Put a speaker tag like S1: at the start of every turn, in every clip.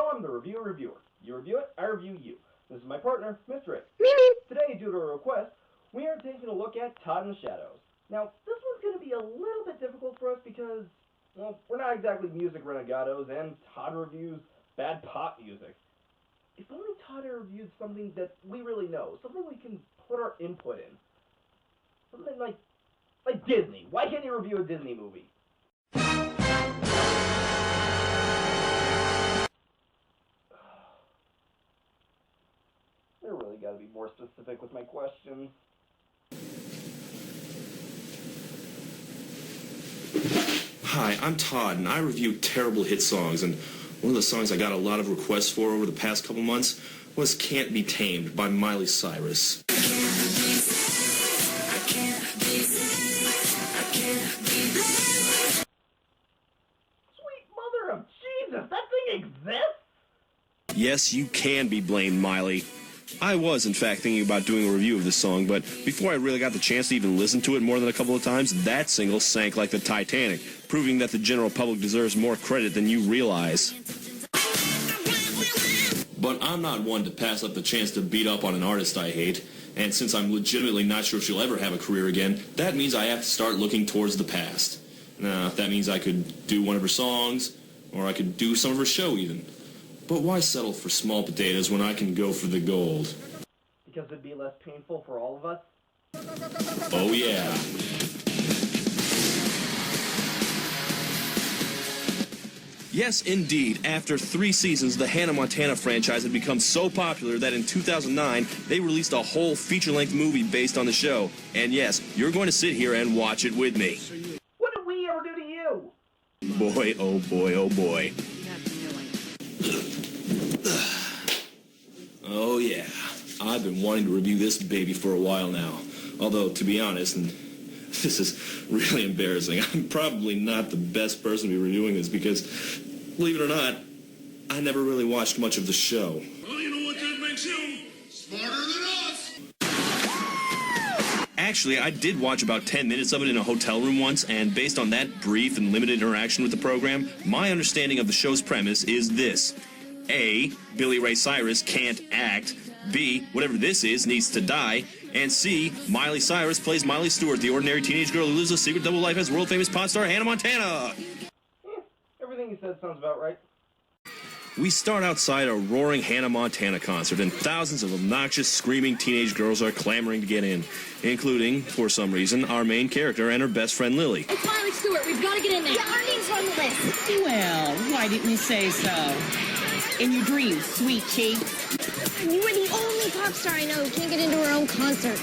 S1: So I'm the reviewer. You review it, I review you. This is my partner, Mr. Rick. Today, due to a request, we are taking a look at Todd in the Shadows. Now, this one's going to be a little bit difficult for us because, well, we're not exactly music renegados, and Todd reviews bad pop music. If only Todd had reviewed something that we really know, something we can put our input in. Something like Disney. Why can't he review a Disney movie? I really gotta be more specific with my questions.
S2: Hi, I'm Todd, and I review terrible hit songs, and one of the songs I got a lot of requests for over the past couple months was Can't Be Tamed by Miley Cyrus.
S1: Sweet mother of Jesus, that thing exists?
S2: Yes, you can be blamed, Miley. I was, in fact, thinking about doing a review of this song, but before I really got the chance to even listen to it more than a couple of times, that single sank like the Titanic, proving that the general public deserves more credit than you realize. But I'm not one to pass up the chance to beat up on an artist I hate, and since I'm legitimately not sure if she'll ever have a career again, that means I have to start looking towards the past. Now, that means I could do one of her songs, or I could do some of her show even. But why settle for small potatoes when I can go for the gold?
S1: Because it'd be less painful for all of us?
S2: Oh, yeah. Yes, indeed. After 3 seasons, the Hannah Montana franchise had become so popular that in 2009, they released a whole feature-length movie based on the show. And yes, you're going to sit here and watch it with me.
S1: What did we ever do to you?
S2: Boy, oh boy, oh boy. Oh yeah, I've been wanting to review this baby for a while now. Although, to be honest, and this is really embarrassing, I'm probably not the best person to be reviewing this because, believe it or not, I never really watched much of the show.
S3: Well, you know what that makes you? Smarter than us!
S2: Actually, I did watch about 10 minutes of it in a hotel room once, and based on that brief and limited interaction with the program, my understanding of the show's premise is this. A, Billy Ray Cyrus can't act. B, whatever this is, needs to die. And C, Miley Cyrus plays Miley Stewart, the ordinary teenage girl who lives a secret double life as world-famous pop star Hannah Montana.
S1: Everything you said sounds about right.
S2: We start outside a roaring Hannah Montana concert, and thousands of obnoxious, screaming teenage girls are clamoring to get in, including, for some reason, our main character and her best friend Lily.
S4: It's Miley Stewart. We've got to get in there. Yeah, our names are on the list.
S5: Well, why didn't you say so? In your dreams, sweet cheek.
S4: You were the only pop star I know who can't get into her own concert.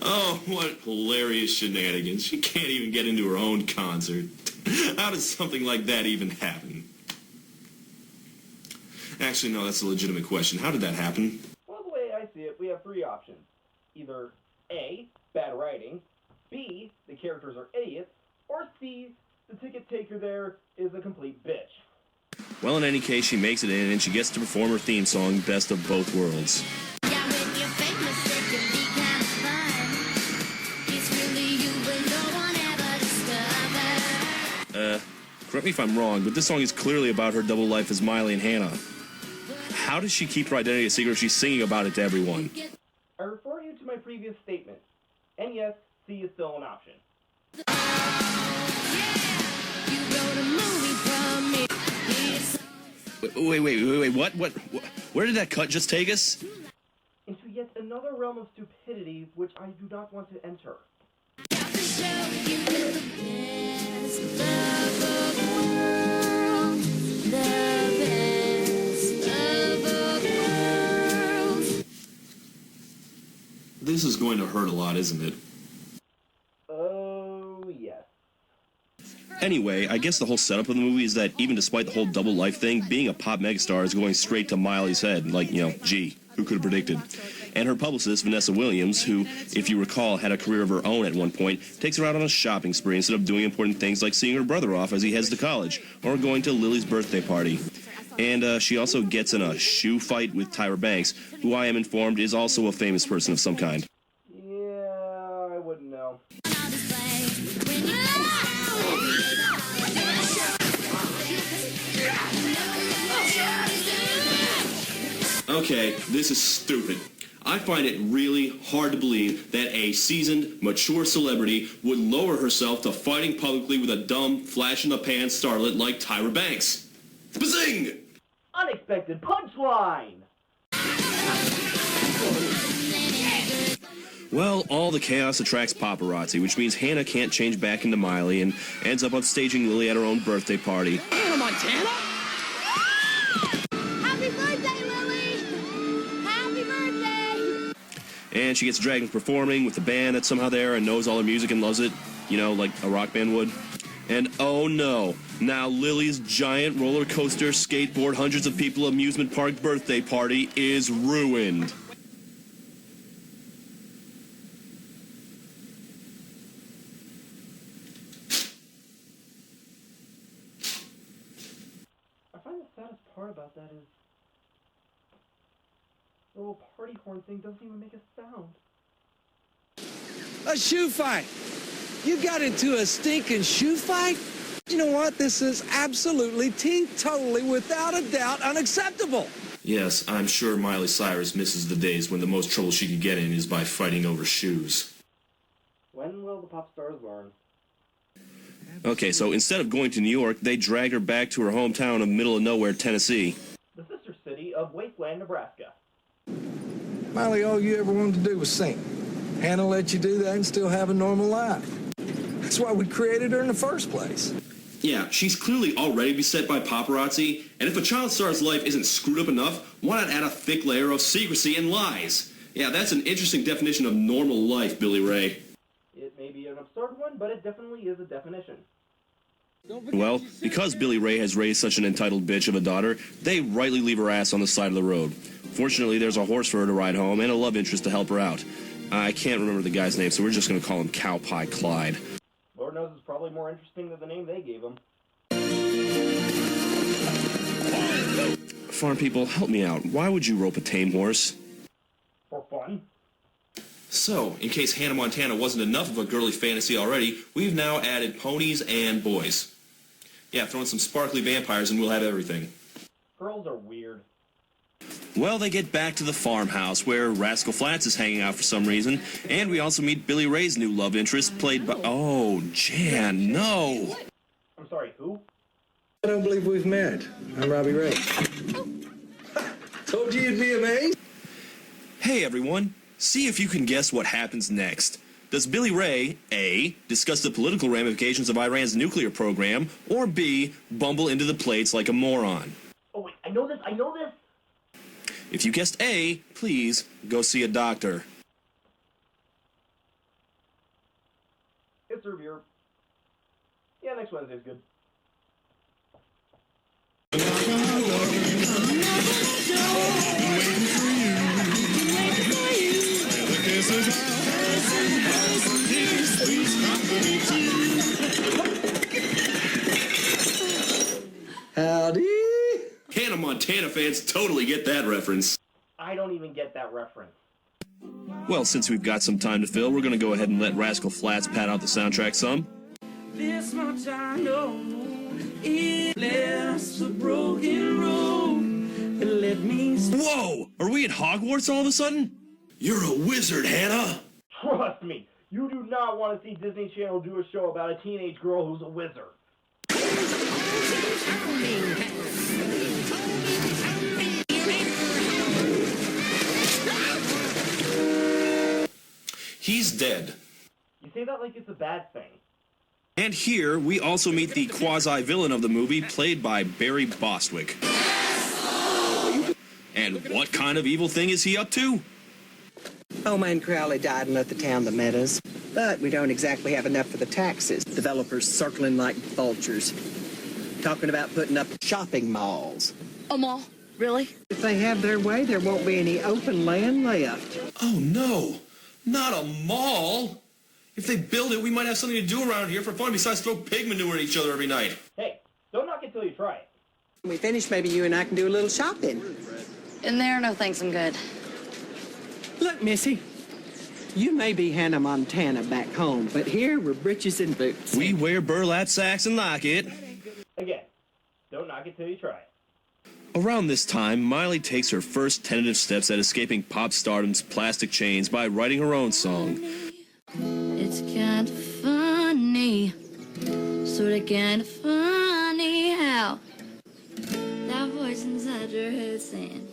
S2: Oh, what hilarious shenanigans. She can't even get into her own concert. How does something like that even happen? Actually, no, that's a legitimate question. How did that happen?
S1: Well, the way I see it, we have 3 options. Either A, bad writing, B, the characters are idiots, or C, the ticket taker there is a complete bitch.
S2: Well, in any case, she makes it in, and she gets to perform her theme song, Best of Both Worlds.
S6: Yeah, when you're famous, it can be kind of fun. It's really you, but no one ever discovered.
S2: Correct me if I'm wrong, but this song is clearly about her double life as Miley and Hannah. How does she keep her identity a secret if she's singing about it to everyone?
S1: I refer you to my previous statement. And yes, C is still an option.
S6: You wrote a movie from me.
S2: Wait, what? Where did that cut just take us?
S1: Into yet another realm of stupidity which I do not want to enter.
S6: Got to show you the best of both worlds. The best of both worlds.
S2: This is going to hurt a lot, isn't it?
S1: Oh, yes.
S2: Anyway, I guess the whole setup of the movie is that even despite the whole double life thing, being a pop megastar is going straight to Miley's head. Like, gee, who could have predicted? And her publicist, Vanessa Williams, who, if you recall, had a career of her own at one point, takes her out on a shopping spree instead of doing important things like seeing her brother off as he heads to college, or going to Lily's birthday party. And she also gets in a shoe fight with Tyra Banks, who I am informed is also a famous person of some kind.
S1: Yeah, I wouldn't know.
S2: Okay, this is stupid. I find it really hard to believe that a seasoned, mature celebrity would lower herself to fighting publicly with a dumb, flash-in-the-pan starlet like Tyra Banks. Bazing!
S1: Unexpected punchline!
S2: Well, all the chaos attracts paparazzi, which means Hannah can't change back into Miley and ends up upstaging Lily at her own birthday party.
S5: Hannah Montana?
S6: Happy birthday, Lily! Happy birthday!
S2: And she gets dragged into performing with the band that's somehow there and knows all her music and loves it, you know, like a rock band would. And oh no, now Lily's giant roller coaster, skateboard, hundreds of people amusement park birthday party is ruined.
S1: I find the saddest part about that is the little party horn thing doesn't even make a sound.
S7: A shoe fight. You got into a stinking shoe fight? You know what? This is absolutely, totally, without a doubt, unacceptable.
S2: Yes, I'm sure Miley Cyrus misses the days when the most trouble she could get in is by fighting over shoes.
S1: When will the pop stars learn?
S2: Okay, so instead of going to New York, they drag her back to her hometown of middle of nowhere, Tennessee.
S1: The sister city of Wasteland, Nebraska.
S7: Miley, all you ever wanted to do was sing. Hannah let you do that and still have a normal life. That's why we created her in the first place.
S2: Yeah, she's clearly already beset by paparazzi, and if a child star's life isn't screwed up enough, why not add a thick layer of secrecy and lies? Yeah, that's an interesting definition of normal life, Billy Ray.
S1: It may be an absurd one, but it definitely is a definition.
S2: Well, because Billy Ray has raised such an entitled bitch of a daughter, they rightly leave her ass on the side of the road. Fortunately, there's a horse for her to ride home and a love interest to help her out. I can't remember the guy's name, so we're just going to call him Cow Pie Clyde.
S1: Lord knows it's probably more interesting than the name they gave him.
S2: Farm people, help me out. Why would you rope a tame horse?
S1: For fun.
S2: So, in case Hannah Montana wasn't enough of a girly fantasy already, we've now added ponies and boys. Yeah, throw in some sparkly vampires and we'll have everything.
S1: Girls are weird.
S2: Well, they get back to the farmhouse where Rascal Flatts is hanging out for some reason, and we also meet Billy Ray's new love interest, played by... Oh, Jan, no!
S1: I'm sorry, who?
S7: I don't believe we've met. I'm Robbie Ray. Told you you'd be amazed.
S2: Hey, everyone. See if you can guess what happens next. Does Billy Ray, A, discuss the political ramifications of Iran's nuclear program, or B, bumble into the plates like a moron?
S1: Oh wait, I know this!
S2: If you guessed A, please go see a doctor.
S1: It's a reviewer. Yeah, next Wednesday's good.
S7: Howdy.
S2: Hannah Montana fans totally get that reference.
S1: I don't even get that reference.
S2: Well, since we've got some time to fill, we're going to go ahead and let Rascal Flatts pad out the soundtrack some.
S8: This much I know, it left a broken road. Let me...
S2: Whoa! Are we at Hogwarts all of a sudden? You're a wizard, Hannah!
S1: Trust me, you do not want to see Disney Channel do a show about a teenage girl who's a wizard.
S2: He's dead.
S1: You say that like it's a bad thing.
S2: And here, we also meet the quasi-villain of the movie, played by Barry Bostwick. And what kind of evil thing is he up to?
S9: Old man Crowley died and left the town the meadows. But we don't exactly have enough for the taxes. Developers circling like vultures. Talking about putting up shopping malls.
S4: A mall? Really?
S9: If they have their way, there won't be any open land left.
S2: Oh no, not a mall! If they build it, we might have something to do around here for fun besides throw pig manure at each other every night.
S1: Hey, don't knock it till you try it.
S9: When we finish, maybe you and I can do a little shopping.
S4: In there? No thanks, I'm good.
S9: Look, Missy, you may be Hannah Montana back home, but here we're britches and boots.
S2: We wear burlap sacks and like it.
S1: Again, don't knock it till you try it.
S2: Around this time, Miley takes her first tentative steps at escaping pop stardom's plastic chains by writing her own song.
S6: It's kind of funny, sort of kind of funny how that voice inside your head saying,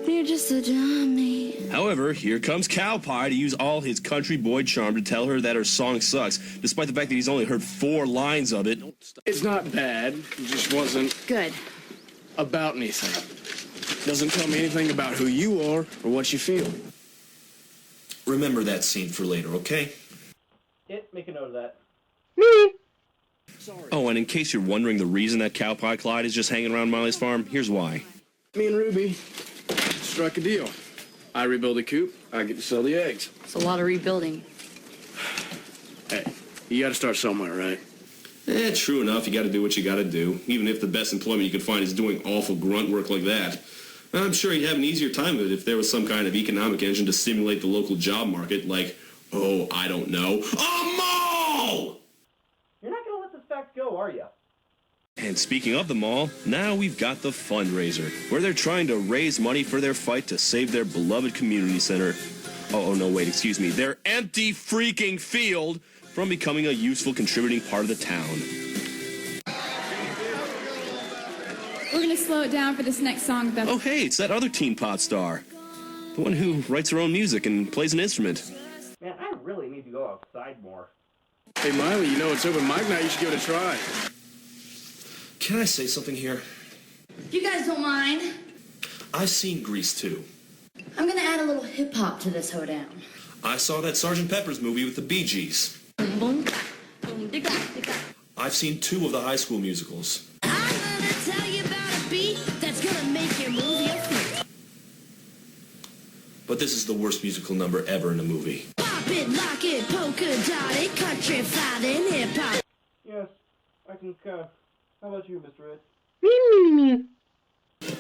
S6: you're just a dummy.
S2: However, here comes Cow Pie to use all his country boy charm to tell her that her song sucks, despite the fact that he's only heard 4 lines of it.
S10: It's not bad, it just wasn't
S5: Good.
S10: about anything. Doesn't tell me anything about who you are or what you feel.
S2: Remember that scene for later, okay?
S1: Make a note of that.
S2: Oh, and in case you're wondering the reason that Cow Pie Clyde is just hanging around Miley's farm, here's why.
S10: Me and Ruby struck a deal. I rebuild the coop, I get to sell the eggs.
S5: It's a lot of rebuilding.
S10: Hey, you gotta start somewhere, right?
S2: True enough, you gotta do what you gotta do, even if the best employment you can find is doing awful grunt work like that. I'm sure you'd have an easier time of it if there was some kind of economic engine to stimulate the local job market, like, oh, I don't know, a mall!
S1: You're not gonna let this fact go, are you?
S2: And speaking of the mall, now we've got the fundraiser, where they're trying to raise money for their fight to save their beloved community center. Oh, no, wait, excuse me. Their empty freaking field from becoming a useful contributing part of the town.
S4: We're gonna slow it down for this next song, Beth.
S2: Oh, hey, it's that other teen pop star. The one who writes her own music and plays an instrument.
S1: Man, I really need to go outside more.
S10: Hey, Miley, you know it's open mic night, you should give it a try.
S2: Can I say something here?
S6: If you guys don't mind,
S2: I've seen Grease too.
S6: I'm gonna add a little hip hop to this hoedown.
S2: I saw that Sgt. Pepper's movie with the Bee Gees.
S6: Boom, boom, boom, digga, digga.
S2: I've seen 2 of the High School musicals.
S6: I'm gonna tell you about a beat that's gonna make you move your feet.
S2: But this is the worst musical number ever in a movie.
S6: Pop it, lock it, polka dot it, country, fight and hip hop.
S1: Yes, I concur. How about you, Mr. Ed?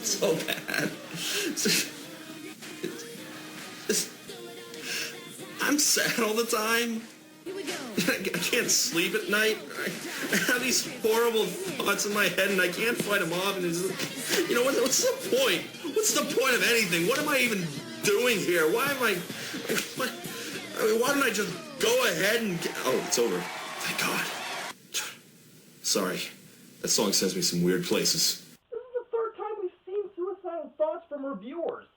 S2: So bad. I'm sad all the time.
S6: Here we go.
S2: I can't sleep at night. I have these horrible thoughts in my head, and I can't fight them off. And it's, you know, what's the point? What's the point of anything? What am I even doing here? Why am I? Why don't I just go ahead and? Oh, it's over. Thank God. Sorry, that song sends me some weird places.
S1: This is the 3rd time we've seen suicidal thoughts from reviewers.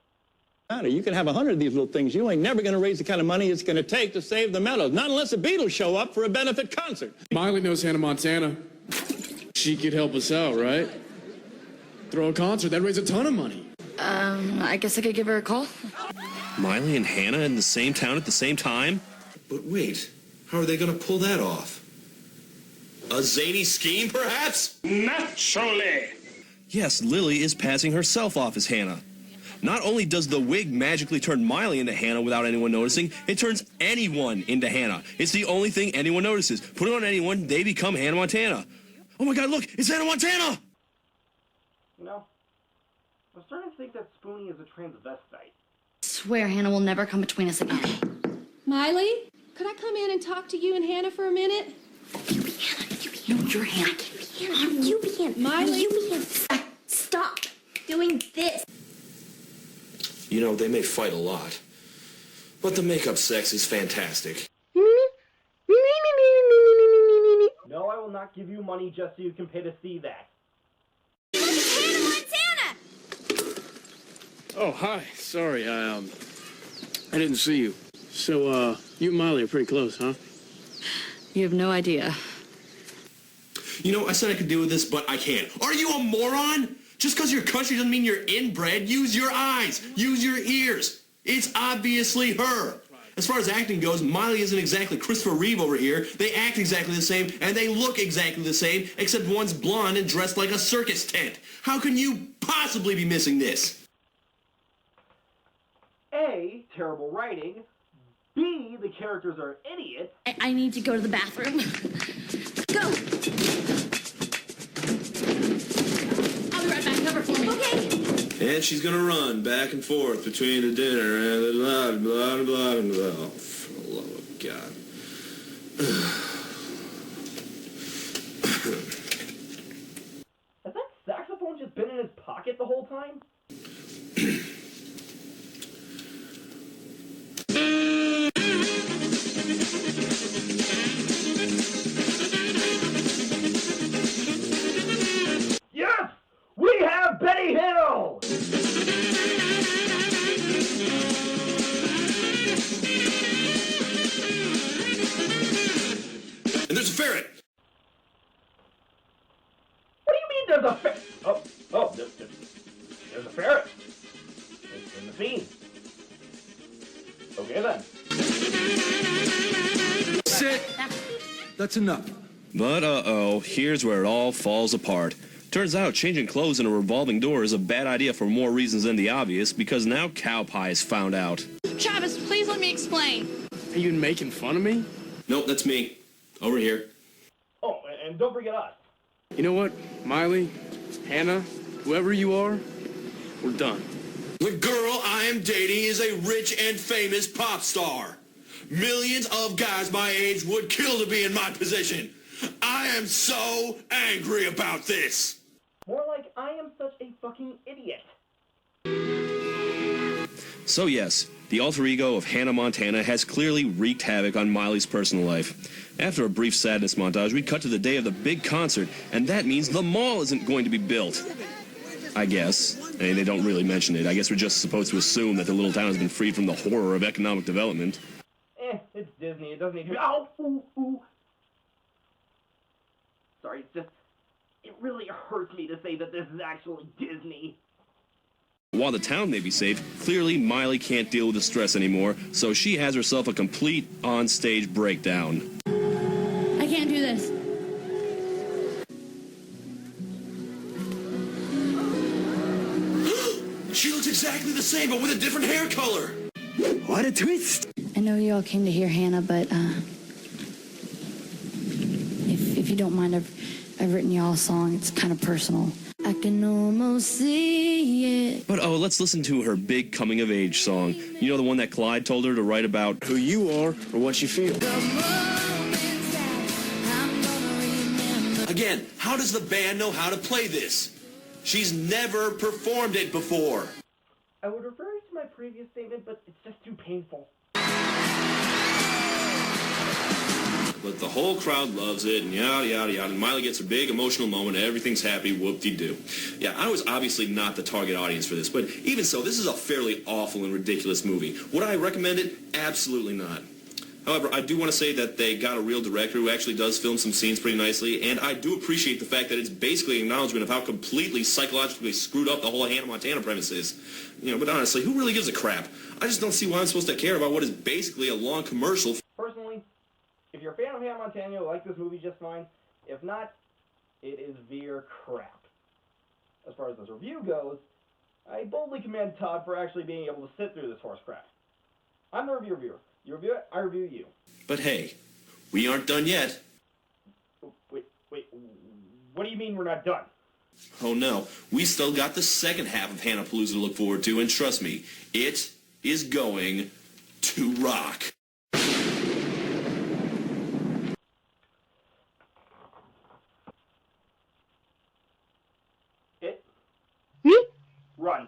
S11: You can have 100 of these little things. You ain't never going to raise the kind of money it's going to take to save the meadows. Not unless the Beatles show up for a benefit concert.
S10: Miley knows Hannah Montana. She could help us out, right? Throw a concert, that'd raise a ton of money.
S5: I guess I could give her a call.
S2: Miley and Hannah in the same town at the same time? But wait, how are they going to pull that off? A zany scheme, perhaps?
S3: Naturally.
S2: Yes, Lily is passing herself off as Hannah. Not only does the wig magically turn Miley into Hannah without anyone noticing, it turns anyone into Hannah. It's the only thing anyone notices. Put it on anyone, they become Hannah Montana. Oh my God, look, it's Hannah Montana!
S1: You know, I'm starting to think that Spoonie is a transvestite.
S5: Swear Hannah will never come between us again.
S4: Miley, could I come in and talk to you and Hannah for a minute?
S5: You be Hannah. No, you're Hannah.
S4: You be Hannah. Miley.
S6: You be stop doing this.
S2: You know, they may fight a lot, but the makeup sex is fantastic.
S1: No, I will not give you money just so you can pay to see that.
S6: Hannah Montana!
S10: Oh, hi. Sorry, I didn't see you. So, you and Miley are pretty close, huh?
S5: You have no idea.
S2: You know, I said I could deal with this, but I can't. Are you a moron? Just because you're country doesn't mean you're inbred. Use your eyes. Use your ears. It's obviously her. As far as acting goes, Miley isn't exactly Christopher Reeve over here. They act exactly the same, and they look exactly the same, except one's blonde and dressed like a circus tent. How can you possibly be missing this?
S1: A, terrible writing. B, the characters are idiots.
S5: I need to go to the bathroom. Go! I'll be right back. Cover for me. Okay.
S2: And she's gonna run back and forth between the dinner and the blah, blah, blah, blah. Oh, for the love of God.
S1: Is that saxophone block it the whole time? Yes! We have Benny Hill!
S3: And there's a ferret.
S1: What do you mean there's a ferret? There's a ferret. It's in the scene. Okay then.
S7: Sit. That's enough.
S2: But uh-oh, here's where it all falls apart. Turns out changing clothes in a revolving door is a bad idea for more reasons than the obvious, because now Cow Pie is found out.
S5: Travis, please let me explain.
S10: Are you making fun of me?
S2: Nope, that's me. Over here.
S1: Oh, and don't forget us.
S10: You know what, Miley, Hannah, whoever you are, we're done.
S3: The girl I am dating is a rich and famous pop star. Millions of guys my age would kill to be in my position. I am so angry about this.
S1: More like, I am such a fucking idiot.
S2: So yes, the alter ego of Hannah Montana has clearly wreaked havoc on Miley's personal life. After a brief sadness montage, we cut to the day of the big concert, and that means the mall isn't going to be built. I guess. I mean, they don't really mention it. I guess we're just supposed to assume that the little town has been freed from the horror of economic development.
S1: It's Disney. It doesn't need to be. Ow! Ooh! Sorry, it's just. It really hurts me to say that this is actually Disney.
S2: While the town may be safe, clearly Miley can't deal with the stress anymore, so she has herself a complete on-stage breakdown.
S6: I can't do this.
S3: She looks exactly the same, but with a different hair color.
S7: What a twist.
S6: I know you all came to hear Hannah, but if you don't mind, I've written y'all a song. It's kind of personal. I can almost see it.
S2: But oh, let's listen to her big coming-of-age song. You know, the one that Clyde told her to write about
S10: Who you are or what you feel.
S3: Again, how does the band know how to play this? She's never performed it before.
S1: I would refer you to my previous statement, but it's just too painful.
S2: But the whole crowd loves it, and yada, yada, yada. And Miley gets a big emotional moment, and everything's happy, whoop-de-doo. Yeah, I was obviously not the target audience for this, but even so, this is a fairly awful and ridiculous movie. Would I recommend it? Absolutely not. However, I do want to say that they got a real director who actually does film some scenes pretty nicely, and I do appreciate the fact that it's basically an acknowledgement of how completely psychologically screwed up the whole Hannah Montana premise is. You know, but honestly, who really gives a crap? I just don't see why I'm supposed to care about what is basically a long commercial.
S1: Personally, if you're a fan of Hannah Montana, you'll like this movie just fine. If not, it is veer crap. As far as this review goes, I boldly commend Todd for actually being able to sit through this horse crap. I'm the reviewer. You review it, I review you.
S2: But hey, we aren't done yet.
S1: Wait, what do you mean we're not done?
S2: Oh no, we still got the second half of Hannah Palooza to look forward to, and trust me, it is going to rock.
S1: Run.